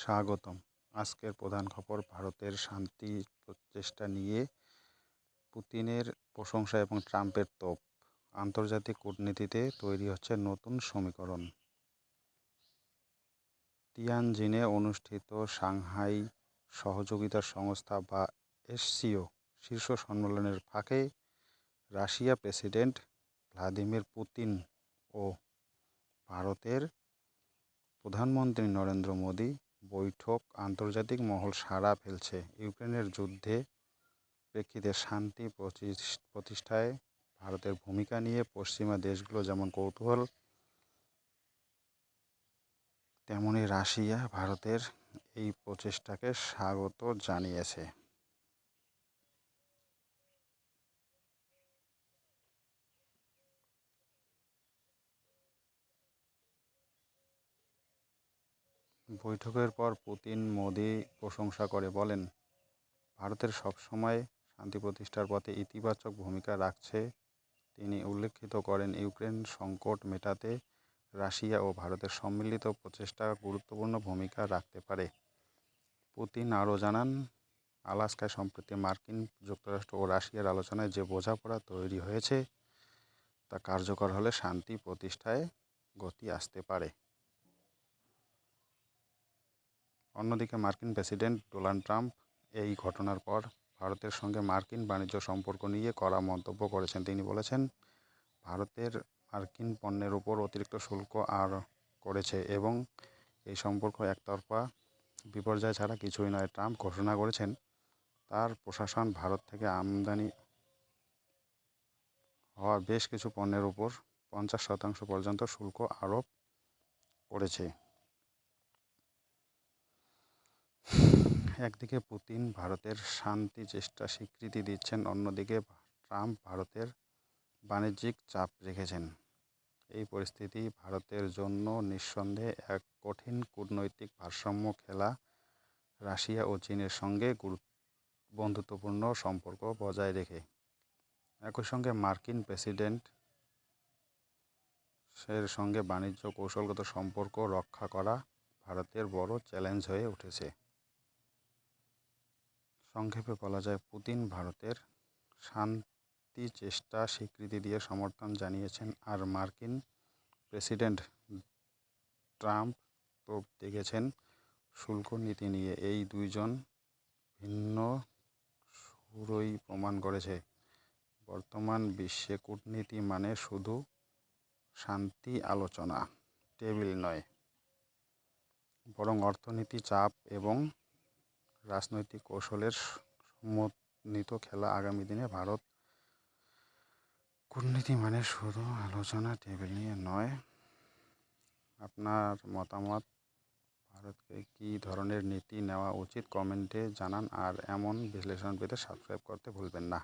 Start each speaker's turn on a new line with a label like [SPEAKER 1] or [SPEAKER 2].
[SPEAKER 1] স্বাগতম। আজকের প্রধান খবর, ভারতের শান্তি প্রচেষ্টা নিয়ে পুতিনের প্রশংসা এবং ট্রাম্পের তোপ। আন্তর্জাতিক কূটনীতিতে তৈরি হচ্ছে নতুন সমীকরণ। তিয়ানজিনে অনুষ্ঠিত সাংহাই সহযোগিতা সংস্থা বা এসসিও শীর্ষ সম্মেলনের ফাঁকে রাশিয়া প্রেসিডেন্ট ভ্লাদিমির পুতিন ও ভারতের প্রধানমন্ত্রী নরেন্দ্র মোদি বৈঠক আন্তর্জাতিক মহল সাড়া ফেলছে। ইউক্রেনের যুদ্ধে প্রেক্ষিতে শান্তি প্রতিষ্ঠায় ভারতের ভূমিকা নিয়ে পশ্চিমা দেশগুলো যেমন কৌতূহল, তেমনি রাশিয়া ভারতের এই প্রচেষ্টাকে স্বাগত জানিয়েছে। বৈঠকের পর পুতিন মোদি প্রশংসা করে বলেন, ভারতের সবসময় শান্তি প্রতিষ্ঠার পথে ইতিবাচক ভূমিকা রাখছে। তিনি উল্লেখিত করেন, ইউক্রেন সংকট মেটাতে রাশিয়া ও ভারতের সম্মিলিত প্রচেষ্টা গুরুত্বপূর্ণ ভূমিকা রাখতে পারে। পুতিন আরও জানান, আলাস্কায় সম্প্রতি মার্কিন যুক্তরাষ্ট্র ও রাশিয়ার আলোচনায় যে বোঝাপড়া তৈরি হয়েছে তা কার্যকর হলে শান্তি প্রতিষ্ঠায় গতি আসতে পারে। অন্যদিকে মার্কিন প্রেসিডেন্ট ডোনাল্ড ট্রাম্প এই ঘটনার পর ভারতের সঙ্গে মার্কিন বাণিজ্য সম্পর্ক নিয়ে কড়া মন্তব্য করেছেন। তিনি বলেছেন, ভারতের মার্কিন পণ্যের উপর অতিরিক্ত শুল্ক আরোপ করেছে এবং এই সম্পর্ক একতরফা বিপর্যয় ছাড়া কিছুই নয়। ট্রাম্প ঘোষণা করেছেন, তার প্রশাসন ভারত থেকে আমদানি হওয়া বেশ কিছু পণ্যের উপর 50% পর্যন্ত শুল্ক আরোপ করেছে। একদিকে পুতিন ভারতের শান্তি চেষ্টা স্বীকৃতি দিচ্ছেন, অন্যদিকে ট্রাম্প ভারতের বাণিজ্যিক চাপ রেখেছেন। এই পরিস্থিতি ভারতের জন্য নিঃসন্দেহে এক কঠিন কূটনৈতিক ভারসাম্য খেলা। রাশিয়া ও চীনের সঙ্গে বন্ধুত্বপূর্ণ সম্পর্ক বজায় রেখে একই সঙ্গে মার্কিন প্রেসিডেন্টের সঙ্গে বাণিজ্য কৌশলগত সম্পর্ক রক্ষা করা ভারতের বড় চ্যালেঞ্জ হয়ে উঠেছে। সংক্ষেপে বলা যায়, পুতিন ভারতের শান্তি চেষ্টা স্বীকৃতি দিয়ে সমর্থন জানিয়েছেন, আর মার্কিন প্রেসিডেন্ট ট্রাম্প তোপ দেখেছেন শুল্ক নীতি নিয়ে। এই দুইজন ভিন্ন সুরই প্রমাণ করেছে, বর্তমান বিশ্বে কূটনীতি মানে শুধু শান্তি আলোচনা টেবিল নয়, বরং অর্থনীতি, চাপ এবং রাজনৈতিক কৌশলের সমন্বিত খেলা। আগামী দিনে ভারত কূটনীতি মানে শুধু আলোচনা টেবিল নিয়ে নয়। আপনার মতামত, ভারতকে কী ধরনের নীতি নেওয়া উচিত কমেন্টে জানান, আর এমন বিশ্লেষণ পেতে সাবস্ক্রাইব করতে ভুলবেন না।